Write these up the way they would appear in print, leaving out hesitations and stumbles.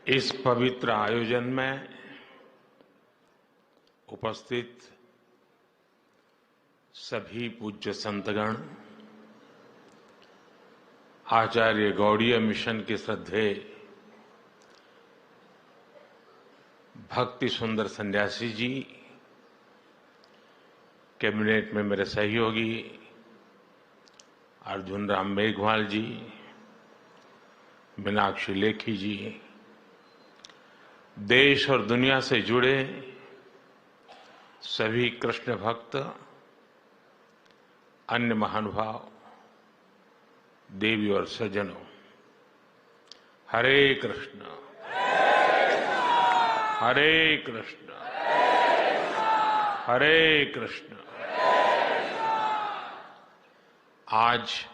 इस पवित्र आयोजन में उपस्थित सभी पूज्य संतगण, आचार्य गौड़ीय मिशन के श्रद्धेय भक्ति सुंदर सन्यासी जी, कैबिनेट में मेरे सहयोगी अर्जुन राम मेघवाल जी, मीनाक्षी लेखी जी, देश और दुनिया से जुड़े सभी कृष्ण भक्त, अन्य महानुभाव, देवी और सज्जनों, हरे कृष्ण हरे कृष्ण हरे कृष्ण। आज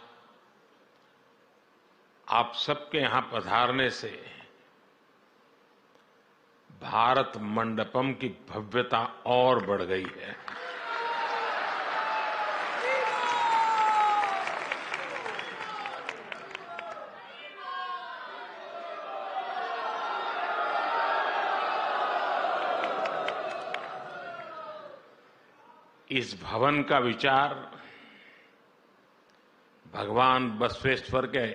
आप सबके यहां पधारने से भारत मंडपम की भव्यता और बढ़ गई है। इस भवन का विचार भगवान बसवेश्वर के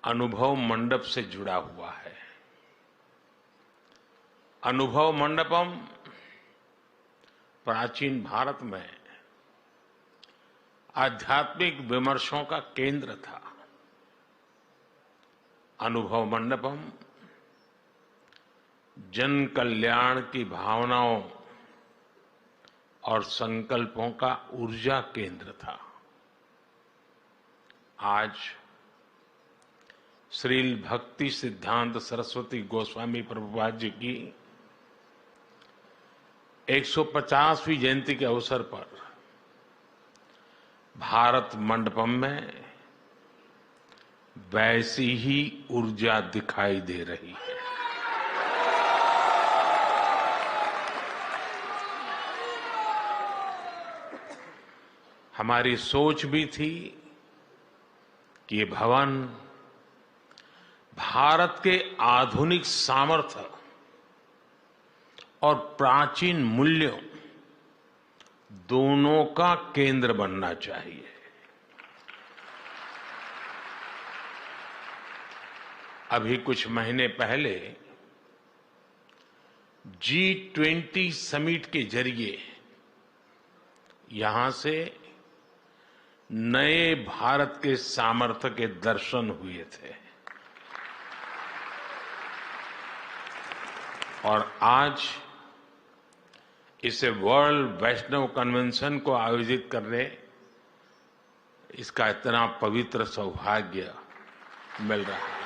अनुभव मंडप से जुड़ा हुआ है। अनुभव मंडपम प्राचीन भारत में आध्यात्मिक विमर्शों का केंद्र था। अनुभव मंडपम जन कल्याण की भावनाओं और संकल्पों का ऊर्जा केंद्र था। आज श्रील भक्ति सिद्धांत सरस्वती गोस्वामी प्रभुपाद जी की 150वीं जयंती के अवसर पर भारत मंडपम में वैसी ही ऊर्जा दिखाई दे रही है। हमारी सोच भी थी कि ये भवन भारत के आधुनिक सामर्थ्य और प्राचीन मूल्यों दोनों का केंद्र बनना चाहिए। अभी कुछ महीने पहले G20 समिट के जरिए यहां से नए भारत के सामर्थ्य के दर्शन हुए थे और आज इसे वर्ल्ड वैष्णव कन्वेंशन को आयोजित करने इसका इतना पवित्र सौभाग्य मिल रहा है।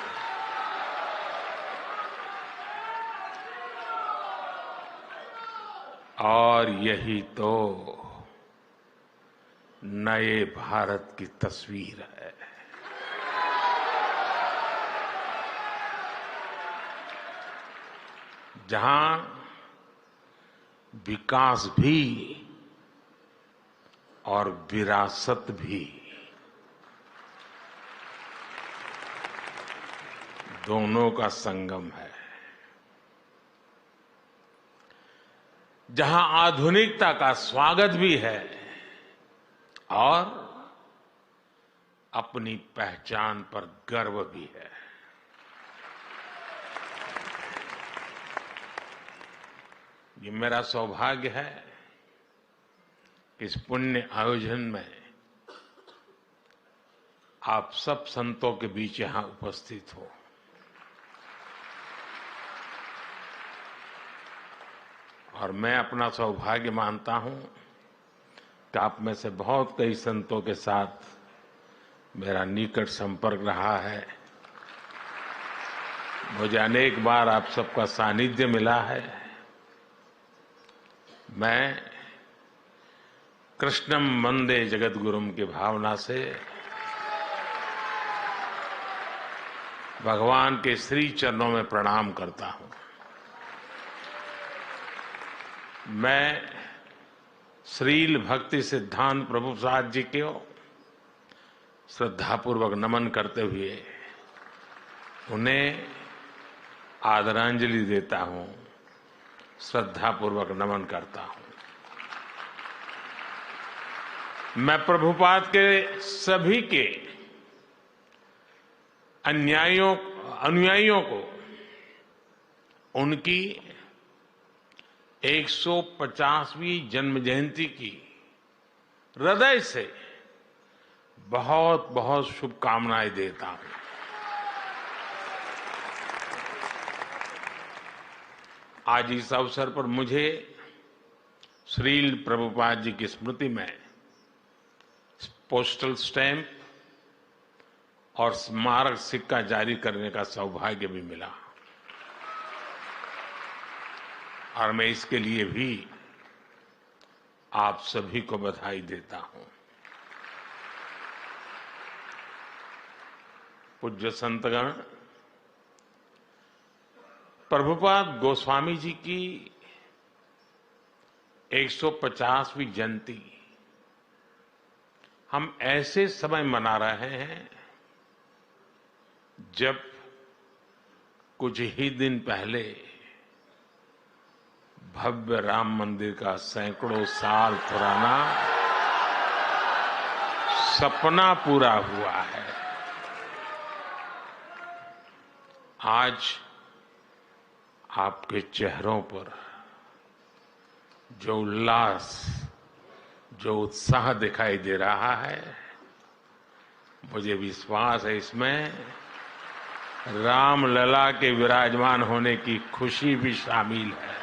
और यही तो नए भारत की तस्वीर है। जहां विकास भी और विरासत भी दोनों का संगम है। जहां आधुनिकता का स्वागत भी है और अपनी पहचान पर गर्व भी है। ये मेरा सौभाग्य है कि इस पुण्य आयोजन में आप सब संतों के बीच यहां उपस्थित हो। और मैं अपना सौभाग्य मानता हूं कि आप में से बहुत कई संतों के साथ मेरा निकट संपर्क रहा है। मुझे अनेक बार आप सबका सानिध्य मिला है। मैं कृष्णम वंदे जगद्गुरुम की भावना से भगवान के श्री चरणों में प्रणाम करता हूं। मैं श्रील भक्ति सिद्धांत प्रभुपाद जी को श्रद्धापूर्वक नमन करते हुए उन्हें आदरांजलि देता हूं, श्रद्धापूर्वक नमन करता हूं। मैं प्रभुपाद के सभी के अनुयायियों को उनकी 150वीं जन्म जयंती की हृदय से बहुत बहुत शुभकामनाएं देता हूं। आज इस अवसर पर मुझे श्रील प्रभुपाद जी की स्मृति में पोस्टल स्टैंप और स्मारक सिक्का जारी करने का सौभाग्य भी मिला और मैं इसके लिए भी आप सभी को बधाई देता हूं। पूज्य संतगण, प्रभुपाद गोस्वामी जी की 150वीं जयंती हम ऐसे समय मना रहे हैं जब कुछ ही दिन पहले भव्य राम मंदिर का सैकड़ों साल पुराना सपना पूरा हुआ है। आज आपके चेहरों पर जो उल्लास, जो उत्साह दिखाई दे रहा है, मुझे विश्वास है इसमें रामलला के विराजमान होने की खुशी भी शामिल है।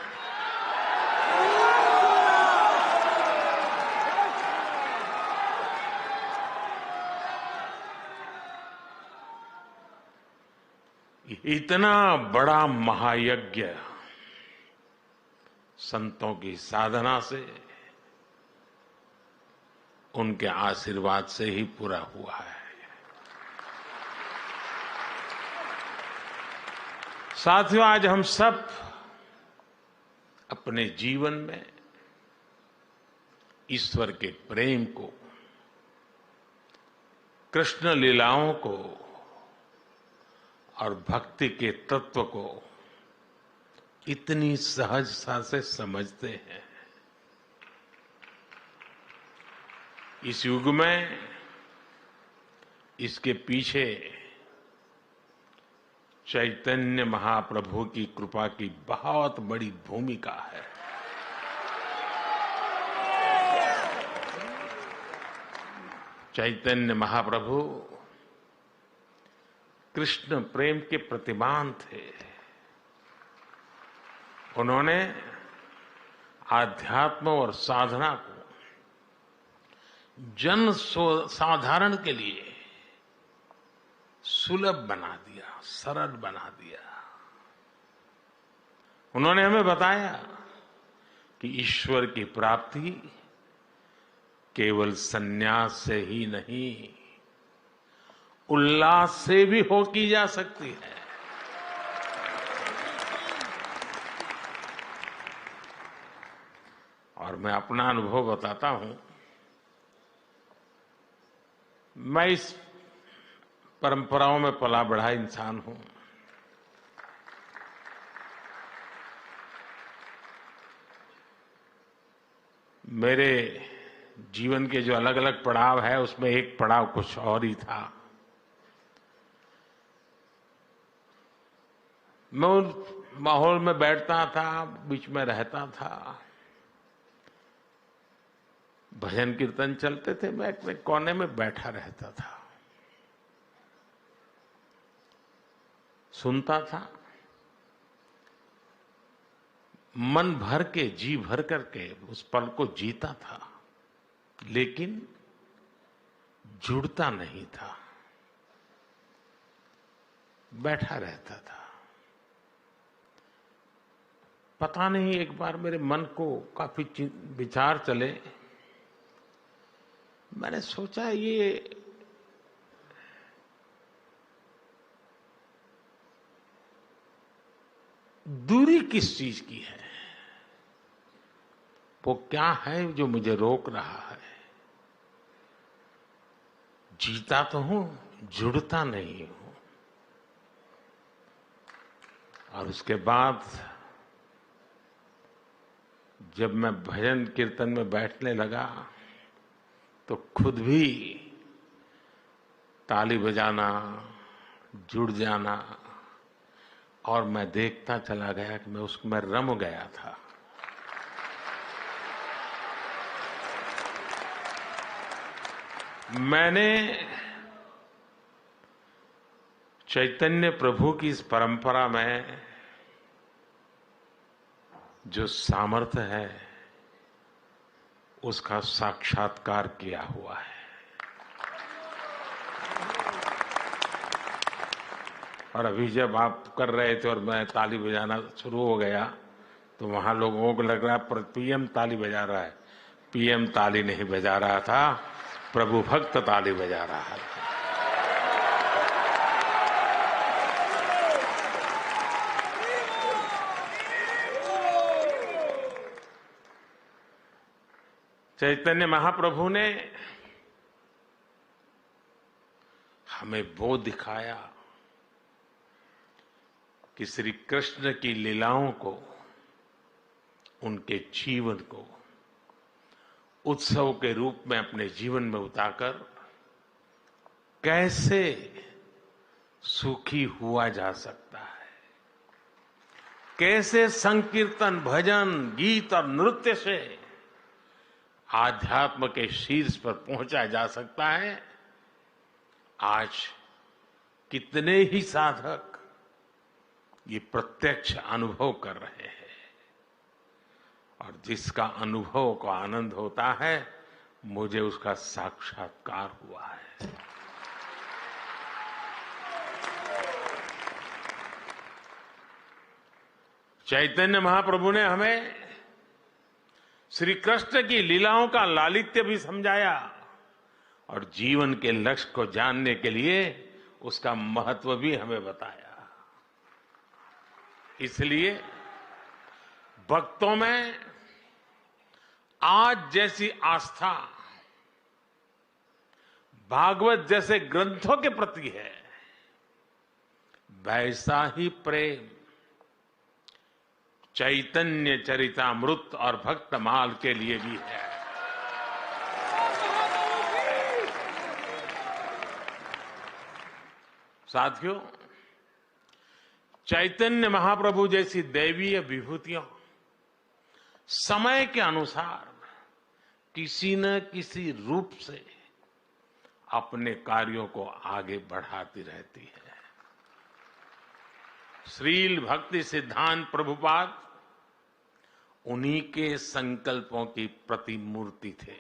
इतना बड़ा महायज्ञ संतों की साधना से, उनके आशीर्वाद से ही पूरा हुआ है। साथियों, आज हम सब अपने जीवन में ईश्वर के प्रेम को, कृष्ण लीलाओं को और भक्ति के तत्व को इतनी सहजता से समझते हैं। इस युग में इसके पीछे चैतन्य महाप्रभु की कृपा की बहुत बड़ी भूमिका है। चैतन्य महाप्रभु कृष्ण प्रेम के प्रतिमान थे। उन्होंने आध्यात्म और साधना को जन साधारण के लिए सुलभ बना दिया, सरल बना दिया। उन्होंने हमें बताया कि ईश्वर की प्राप्ति केवल संन्यास से ही नहीं, उल्लास से भी हो की जा सकती है। और मैं अपना अनुभव बताता हूं। मैं इस परंपराओं में पला बढ़ा इंसान हूं। मेरे जीवन के जो अलग अलग पड़ाव है, उसमें एक पड़ाव कुछ और ही था। मैं उस माहौल में बैठता था, बीच में रहता था, भजन कीर्तन चलते थे, मैं एक कोने में बैठा रहता था, सुनता था, मन भर के, जी भर करके उस पल को जीता था, लेकिन जुड़ता नहीं था, बैठा रहता था। पता नहीं, एक बार मेरे मन को काफी विचार चले। मैंने सोचा, ये दूरी किस चीज की है? वो क्या है जो मुझे रोक रहा है? जीता तो हूं, जुड़ता नहीं हूं। और उसके बाद जब मैं भजन कीर्तन में बैठने लगा तो खुद भी ताली बजाना, जुड़ जाना, और मैं देखता चला गया कि मैं उसमें रम गया था। मैंने चैतन्य प्रभु की इस परंपरा में जो सामर्थ्य है उसका साक्षात्कार किया हुआ है। और अभी जब आप कर रहे थे और मैं ताली बजाना शुरू हो गया तो वहां लोगों को लग रहा है पीएम ताली बजा रहा है। पीएम ताली नहीं बजा रहा था, प्रभु भक्त ताली बजा रहा था। चैतन्य महाप्रभु ने हमें वो दिखाया कि श्री कृष्ण की लीलाओं को, उनके जीवन को उत्सव के रूप में अपने जीवन में उतारकर कैसे सुखी हुआ जा सकता है, कैसे संकीर्तन, भजन, गीत और नृत्य से आध्यात्म के शीर्ष पर पहुंचा जा सकता है। आज कितने ही साधक ये प्रत्यक्ष अनुभव कर रहे हैं, और जिसका अनुभव को आनंद होता है, मुझे उसका साक्षात्कार हुआ है। चैतन्य महाप्रभु ने हमें श्री कृष्ण की लीलाओं का लालित्य भी समझाया और जीवन के लक्ष्य को जानने के लिए उसका महत्व भी हमें बताया। इसलिए भक्तों में आज जैसी आस्था भागवत जैसे ग्रंथों के प्रति है, वैसा ही प्रेम चैतन्य चरितामृत और भक्तमाल के लिए भी है। साथियों, चैतन्य महाप्रभु जैसी दैवीय विभूतियां समय के अनुसार किसी न किसी रूप से अपने कार्यों को आगे बढ़ाती रहती है। श्रील भक्ति सिद्धांत प्रभुपाद उन्हीं के संकल्पों की प्रतिमूर्ति थे।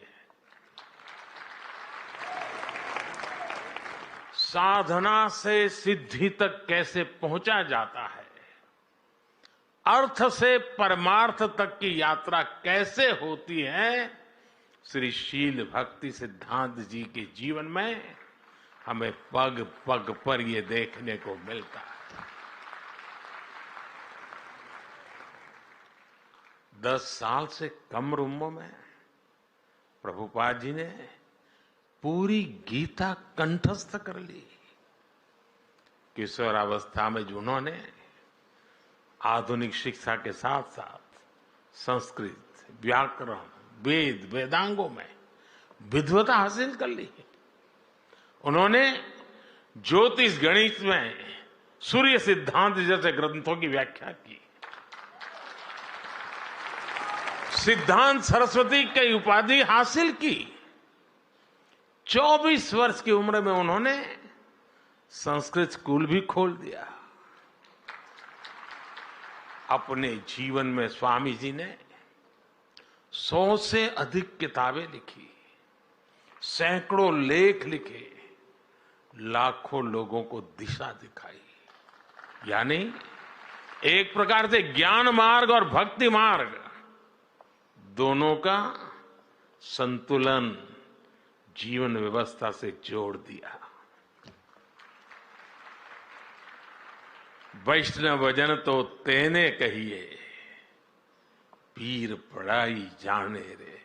साधना से सिद्धि तक कैसे पहुंचा जाता है, अर्थ से परमार्थ तक की यात्रा कैसे होती है, श्री शील भक्ति सिद्धांत जी के जीवन में हमें पग पग पर ये देखने को मिलता है। 10 साल से कम उम्र में प्रभुपाद जी ने पूरी गीता कंठस्थ कर ली। किशोरावस्था में जिन्होंने आधुनिक शिक्षा के साथ साथ संस्कृत, व्याकरण, वेद, वेदांगों में विद्वता हासिल कर ली। उन्होंने ज्योतिष गणित में सूर्य सिद्धांत जैसे ग्रंथों की व्याख्या की। सिद्धांत सरस्वती की उपाधि हासिल की। 24 वर्ष की उम्र में उन्होंने संस्कृत स्कूल भी खोल दिया। अपने जीवन में स्वामी जी ने 100 से अधिक किताबें लिखी, सैकड़ों लेख लिखे, लाखों लोगों को दिशा दिखाई। यानी एक प्रकार से ज्ञान मार्ग और भक्ति मार्ग दोनों का संतुलन जीवन व्यवस्था से जोड़ दिया। वैष्णव जन तो तेने कहिए, पीर पढ़ाई जाने रे।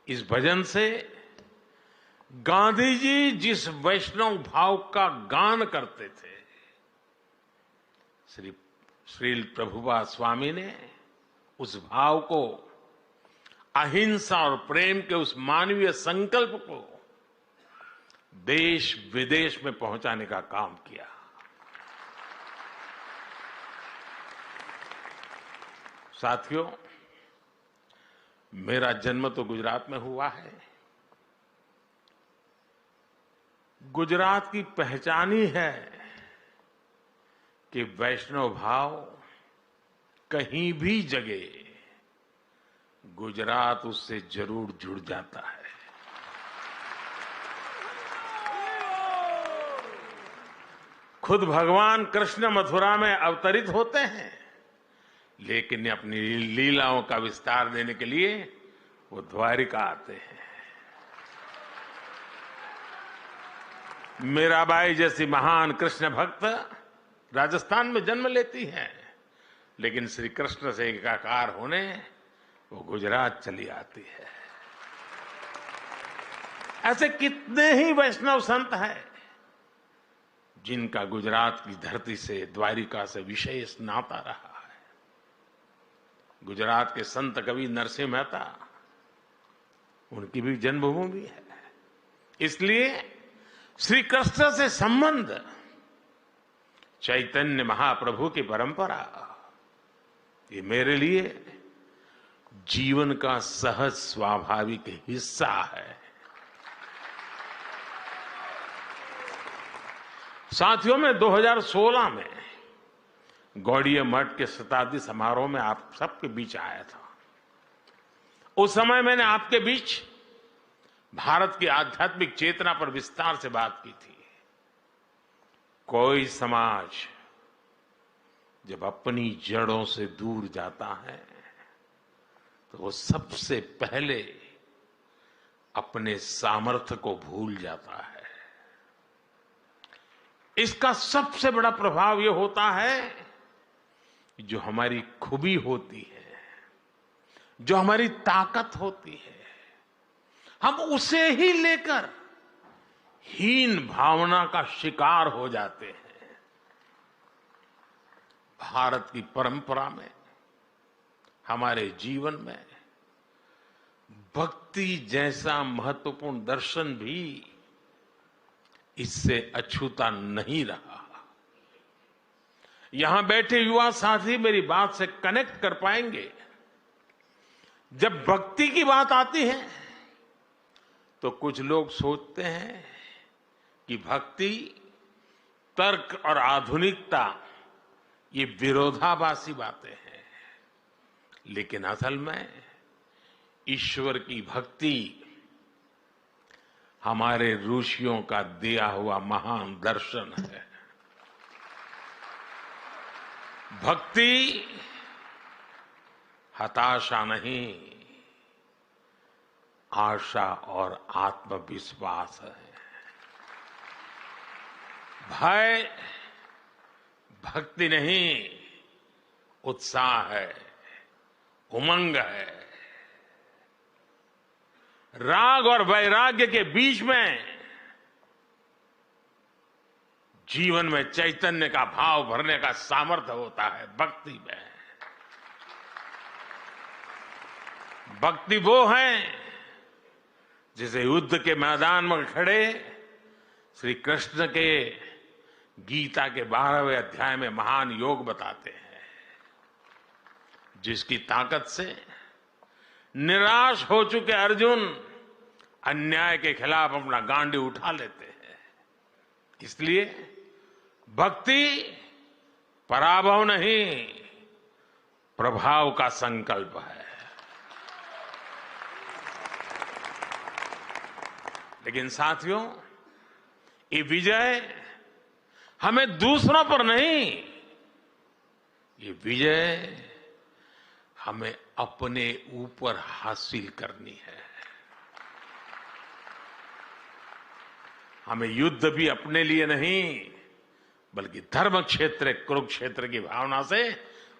इस भजन से गांधी जी जिस वैष्णव भाव का गान करते थे, श्री प्रभुपाद स्वामी ने उस भाव को, अहिंसा और प्रेम के उस मानवीय संकल्प को देश विदेश में पहुंचाने का काम किया। साथियों, मेरा जन्म तो गुजरात में हुआ है। गुजरात की पहचान ही है कि वैष्णव भाव कहीं भी जगे गुजरात उससे जरूर जुड़ जाता है। खुद भगवान कृष्ण मथुरा में अवतरित होते हैं, लेकिन अपनी लीलाओं का विस्तार देने के लिए वो द्वारिका आते हैं। मीराबाई जैसी महान कृष्ण भक्त राजस्थान में जन्म लेती हैं, लेकिन श्री कृष्ण से एकाकार होने वो गुजरात चली आती है। ऐसे कितने ही वैष्णव संत हैं जिनका गुजरात की धरती से, द्वारिका से विशेष नाता रहा है। गुजरात के संत कवि नरसिंह मेहता, उनकी भी जन्मभूमि है। इसलिए श्री कृष्ण से संबंध, चैतन्य महाप्रभु की परंपरा, ये मेरे लिए जीवन का सहज स्वाभाविक हिस्सा है। साथियों, में 2016 में गौड़ीय मठ के शताब्दी समारोह में आप सबके बीच आया था। उस समय मैंने आपके बीच भारत की आध्यात्मिक चेतना पर विस्तार से बात की थी। कोई समाज जब अपनी जड़ों से दूर जाता है तो वो सबसे पहले अपने सामर्थ्य को भूल जाता है। इसका सबसे बड़ा प्रभाव ये होता है कि जो हमारी खूबी होती है, जो हमारी ताकत होती है, हम उसे ही लेकर हीन भावना का शिकार हो जाते हैं। भारत की परंपरा में, हमारे जीवन में भक्ति जैसा महत्वपूर्ण दर्शन भी इससे अछूता नहीं रहा। यहां बैठे युवा साथी मेरी बात से कनेक्ट कर पाएंगे। जब भक्ति की बात आती है तो कुछ लोग सोचते हैं कि भक्ति, तर्क और आधुनिकता ये विरोधाभासी बातें हैं, लेकिन असल में ईश्वर की भक्ति हमारे ऋषियों का दिया हुआ महान दर्शन है। भक्ति हताशा नहीं, आशा और आत्मविश्वास है। भय भक्ति नहीं, उत्साह है, उमंग है। राग और वैराग्य के बीच में जीवन में चैतन्य का भाव भरने का सामर्थ्य होता है भक्ति में। भक्ति वो है जिसे युद्ध के मैदान में खड़े श्री कृष्ण के गीता के 12वें अध्याय में महान योग बताते हैं, जिसकी ताकत से निराश हो चुके अर्जुन अन्याय के खिलाफ अपना गांडी उठा लेते हैं। इसलिए भक्ति पराभव नहीं, प्रभाव का संकल्प है। लेकिन साथियों, ये विजय हमें दूसरों पर नहीं, ये विजय हमें अपने ऊपर हासिल करनी है। हमें युद्ध भी अपने लिए नहीं, बल्कि धर्म क्षेत्र, कुरुक्षेत्र की भावना से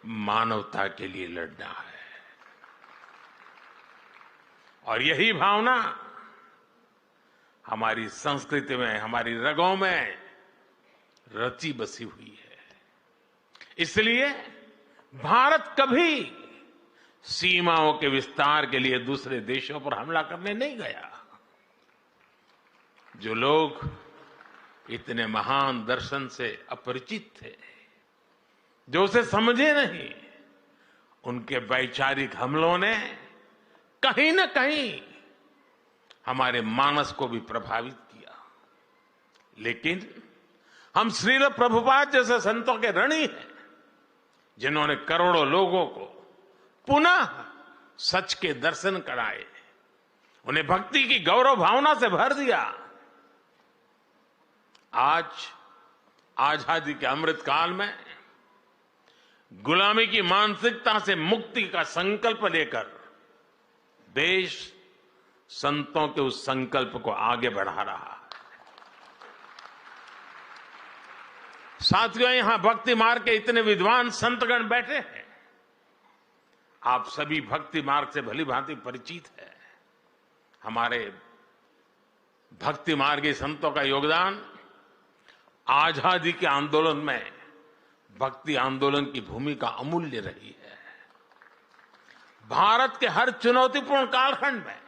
मानवता के लिए लड़ना है। और यही भावना हमारी संस्कृति में, हमारी रगों में रची बसी हुई है। इसलिए भारत कभी सीमाओं के विस्तार के लिए दूसरे देशों पर हमला करने नहीं गया। जो लोग इतने महान दर्शन से अपरिचित थे, जो उसे समझे नहीं, उनके वैचारिक हमलों ने कहीं न कहीं हमारे मानस को भी प्रभावित किया। लेकिन हम श्रील प्रभुपाद जैसे संतों के ऋणी हैं, जिन्होंने करोड़ों लोगों को पुनः सच के दर्शन कराए, उन्हें भक्ति की गौरव भावना से भर दिया। आज आजादी के अमृत काल में गुलामी की मानसिकता से मुक्ति का संकल्प लेकर देश संतों के उस संकल्प को आगे बढ़ा रहा है। साथियों, यहां भक्ति मार्ग के इतने विद्वान संतगण बैठे हैं। आप सभी भक्ति मार्ग से भली भांति परिचित है। हमारे भक्ति मार्गी संतों का योगदान आजादी के आंदोलन में भक्ति आंदोलन की भूमिका अमूल्य रही है। भारत के हर चुनौतीपूर्ण कालखंड में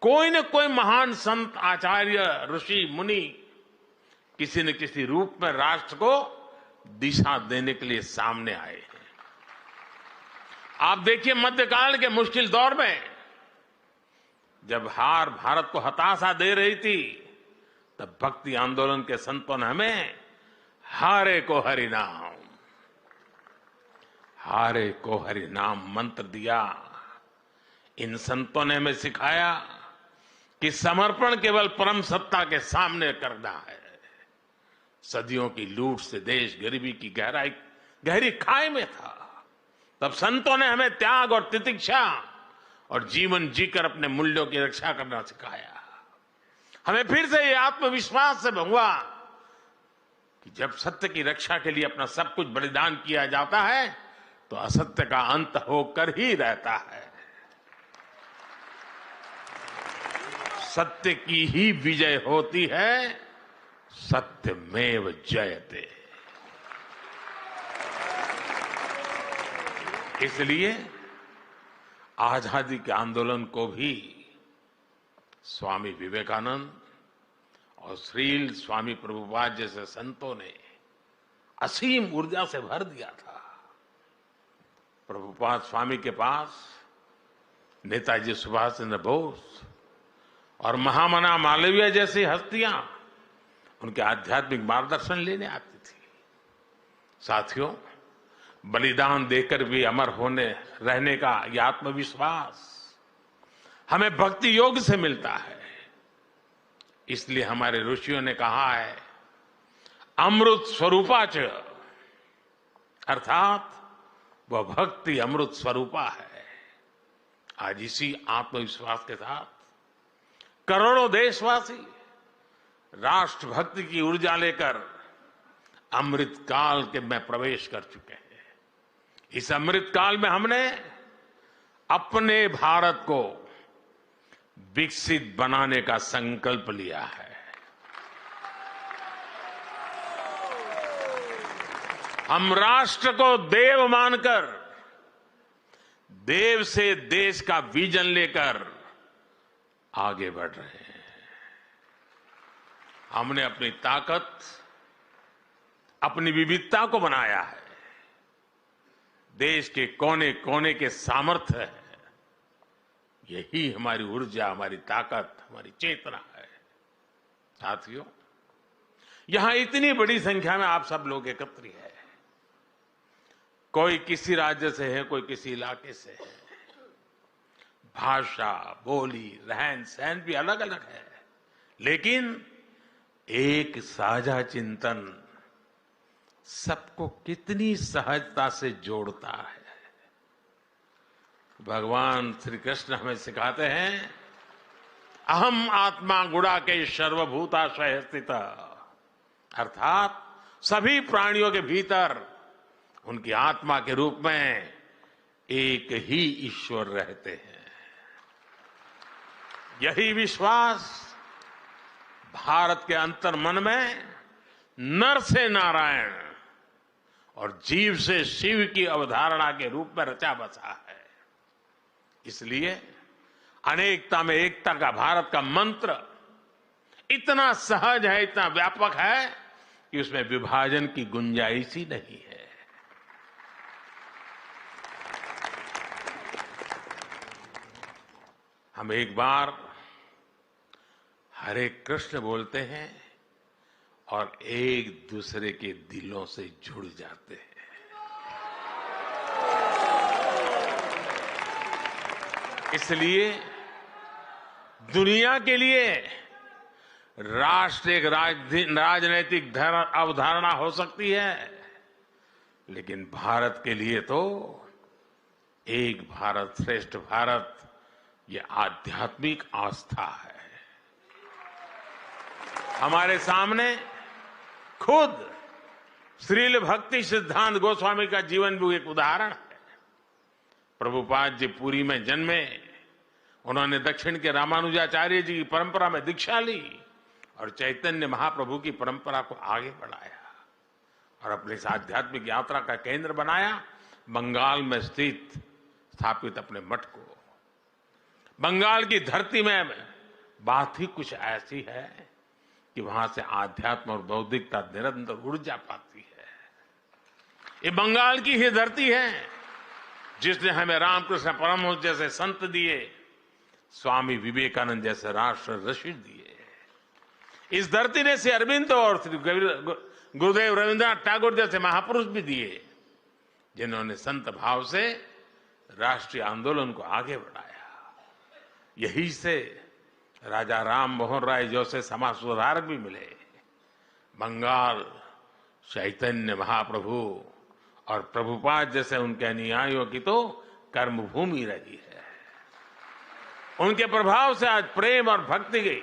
कोई न कोई महान संत, आचार्य, ऋषि, मुनि किसी न किसी रूप में राष्ट्र को दिशा देने के लिए सामने आए हैं। आप देखिए, मध्यकाल के मुश्किल दौर में जब हार भारत को हताशा दे रही थी, तब भक्ति आंदोलन के संतों ने हमें हारे को हरि नाम, हारे को हरि नाम मंत्र दिया। इन संतों ने हमें सिखाया कि समर्पण केवल परम सत्ता के सामने करना है। सदियों की लूट से देश गरीबी की गहरी खाई में था। तब संतों ने हमें त्याग और तितिक्षा और जीवन जीकर अपने मूल्यों की रक्षा करना सिखाया। हमें फिर से ये आत्मविश्वास से हुआ कि जब सत्य की रक्षा के लिए अपना सब कुछ बलिदान किया जाता है, तो असत्य का अंत होकर ही रहता है। सत्य की ही विजय होती है, सत्यमेव जयते। इसलिए आजादी के आंदोलन को भी स्वामी विवेकानंद और श्रील स्वामी प्रभुपाद जैसे संतों ने असीम ऊर्जा से भर दिया था। प्रभुपाद स्वामी के पास नेताजी सुभाष चंद्र बोस और महामना मालवीय जैसी हस्तियां उनके आध्यात्मिक मार्गदर्शन लेने आती थी। साथियों, बलिदान देकर भी अमर होने रहने का यह आत्मविश्वास हमें भक्ति योग से मिलता है। इसलिए हमारे ऋषियों ने कहा है, अमृत स्वरूपाच, अर्थात वह भक्ति अमृत स्वरूपा है। आज इसी आत्मविश्वास के साथ करोड़ों देशवासी राष्ट्रभक्ति की ऊर्जा लेकर अमृत काल के में प्रवेश कर चुके हैं। इस अमृत काल में हमने अपने भारत को विकसित बनाने का संकल्प लिया है। हम राष्ट्र को देव मानकर, देव से देश का विजन लेकर आगे बढ़ रहे हैं। हमने अपनी ताकत, अपनी विविधता को बनाया है। देश के कोने कोने के सामर्थ्य है, यही हमारी ऊर्जा, हमारी ताकत, हमारी चेतना है। साथियों, यहां इतनी बड़ी संख्या में आप सब लोग एकत्रित हैं। कोई किसी राज्य से है, कोई किसी इलाके से है। भाषा, बोली, रहन सहन भी अलग अलग है, लेकिन एक साझा चिंतन सबको कितनी सहजता से जोड़ता है। भगवान श्री कृष्ण हमें सिखाते हैं, अहम आत्मा गुणाकेश सर्वभूताशय स्थित, अर्थात सभी प्राणियों के भीतर उनकी आत्मा के रूप में एक ही ईश्वर रहते हैं। यही विश्वास भारत के अंतर्मन में नर से नारायण और जीव से शिव की अवधारणा के रूप में रचा बसा है। इसलिए अनेकता में एकता का भारत का मंत्र इतना सहज है, इतना व्यापक है कि उसमें विभाजन की गुंजाइश ही नहीं है। हम एक बार हरे कृष्ण बोलते हैं और एक दूसरे के दिलों से जुड़ जाते हैं। इसलिए दुनिया के लिए राष्ट्र एक राजनैतिक अवधारणा हो सकती है, लेकिन भारत के लिए तो एक भारत श्रेष्ठ भारत ये आध्यात्मिक आस्था है। हमारे सामने खुद श्रील भक्ति सिद्धांत गोस्वामी का जीवन भी एक उदाहरण है। प्रभुपाद जी पुरी में जन्मे, उन्होंने दक्षिण के रामानुजाचार्य जी की परंपरा में दीक्षा ली और चैतन्य महाप्रभु की परंपरा को आगे बढ़ाया और अपनी इस आध्यात्मिक यात्रा का केंद्र बनाया बंगाल में स्थापित अपने मठ को। बंगाल की धरती में बात ही कुछ ऐसी है कि वहां से आध्यात्म और बौद्धिकता निरंतर ऊर्जा पाती है। ये बंगाल की ही धरती है जिसने हमें रामकृष्ण परमहंस जैसे संत दिए, स्वामी विवेकानंद जैसे राष्ट्र ऋषि दिए। इस धरती ने श्री अरविंद और श्री गुरुदेव रविन्द्रनाथ टैगोर जैसे महापुरुष भी दिए, जिन्होंने संत भाव से राष्ट्रीय आंदोलन को आगे बढ़ाया। यही से राजा राम मोहन राय जैसे समाज सुधारक भी मिले। बंगाल चैतन्य महाप्रभु और प्रभुपाद जैसे उनके अनुयायियों की तो कर्मभूमि रही है। उनके प्रभाव से आज प्रेम और भक्ति की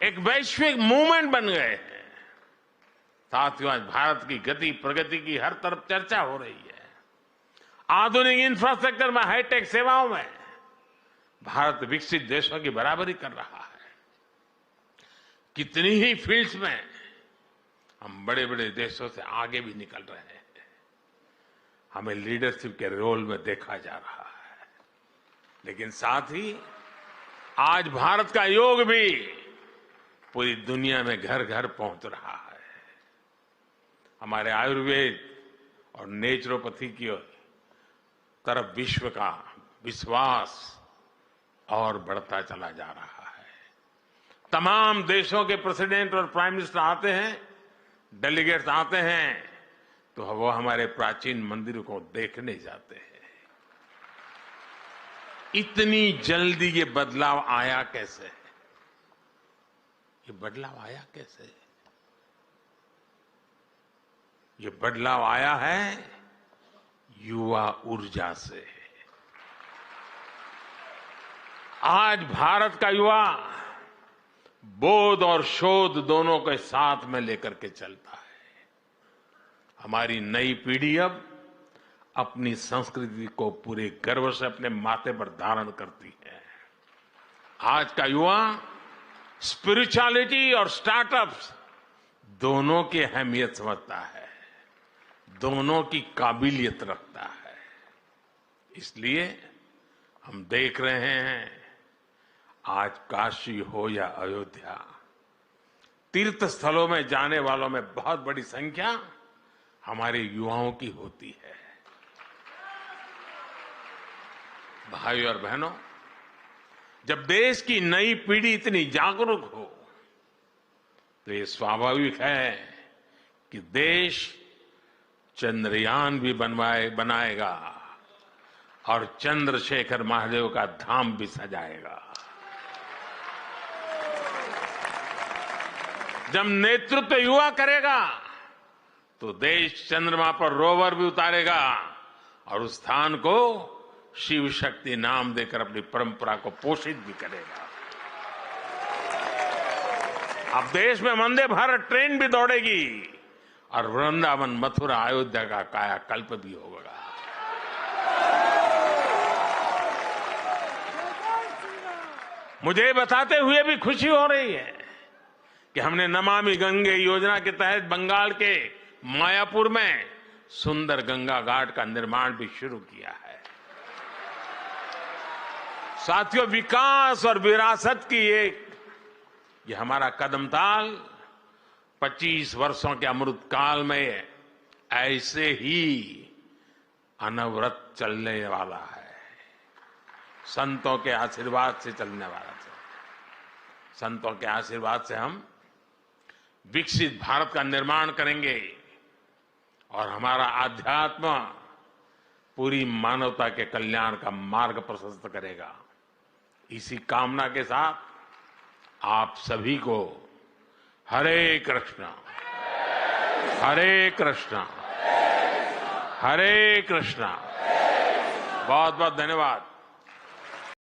एक वैश्विक मूवमेंट बन गए हैं। साथियों, आज भारत की गति प्रगति की हर तरफ चर्चा हो रही है। आधुनिक इंफ्रास्ट्रक्चर में, हाईटेक सेवाओं में भारत विकसित देशों की बराबरी कर रहा है। कितनी ही फील्ड्स में हम बड़े बड़े देशों से आगे भी निकल रहे हैं। हमें लीडरशिप के रोल में देखा जा रहा है, लेकिन साथ ही आज भारत का योग भी पूरी दुनिया में घर घर पहुंच रहा है। हमारे आयुर्वेद और नेचुरोपैथी की तरफ विश्व का विश्वास और बढ़ता चला जा रहा है। तमाम देशों के प्रेसिडेंट और प्राइम मिनिस्टर आते हैं, डेलीगेट्स आते हैं, तो वो हमारे प्राचीन मंदिर को देखने जाते हैं। इतनी जल्दी ये बदलाव आया कैसे? ये बदलाव आया कैसे? ये बदलाव आया है युवा ऊर्जा से। आज भारत का युवा बोध और शोध दोनों के साथ में लेकर के चलता है। हमारी नई पीढ़ी अब अपनी संस्कृति को पूरे गर्व से अपने माथे पर धारण करती है। आज का युवा स्पिरिचुअलिटी और स्टार्टअप्स दोनों की अहमियत समझता है, दोनों की काबिलियत रखता है। इसलिए हम देख रहे हैं आज काशी हो या अयोध्या, तीर्थ स्थलों में जाने वालों में बहुत बड़ी संख्या हमारे युवाओं की होती है। भाइयों और बहनों, जब देश की नई पीढ़ी इतनी जागरूक हो तो ये स्वाभाविक है कि देश चंद्रयान भी बनाएगा और चंद्रशेखर महादेव का धाम भी सजाएगा। जब नेतृत्व युवा करेगा तो देश चंद्रमा पर रोवर भी उतारेगा और उस स्थान को शिव शक्ति नाम देकर अपनी परंपरा को पोषित भी करेगा। अब देश में वंदे भारत ट्रेन भी दौड़ेगी और वृंदावन, मथुरा, अयोध्या का कायाकल्प भी होगा। मुझे बताते हुए भी खुशी हो रही है कि हमने नमामि गंगे योजना के तहत बंगाल के मायापुर में सुंदर गंगा घाट का निर्माण भी शुरू किया है। साथियों, विकास और विरासत की ये हमारा कदमताल 25 वर्षों के अमृत काल में ऐसे ही अनवरत चलने वाला है। संतों के आशीर्वाद से चलने वाला है। संतों के आशीर्वाद से हम विकसित भारत का निर्माण करेंगे और हमारा अध्यात्म पूरी मानवता के कल्याण का मार्ग प्रशस्त करेगा। इसी कामना के साथ आप सभी को हरे कृष्णा, हरे कृष्णा, हरे कृष्णा। बहुत बहुत धन्यवाद।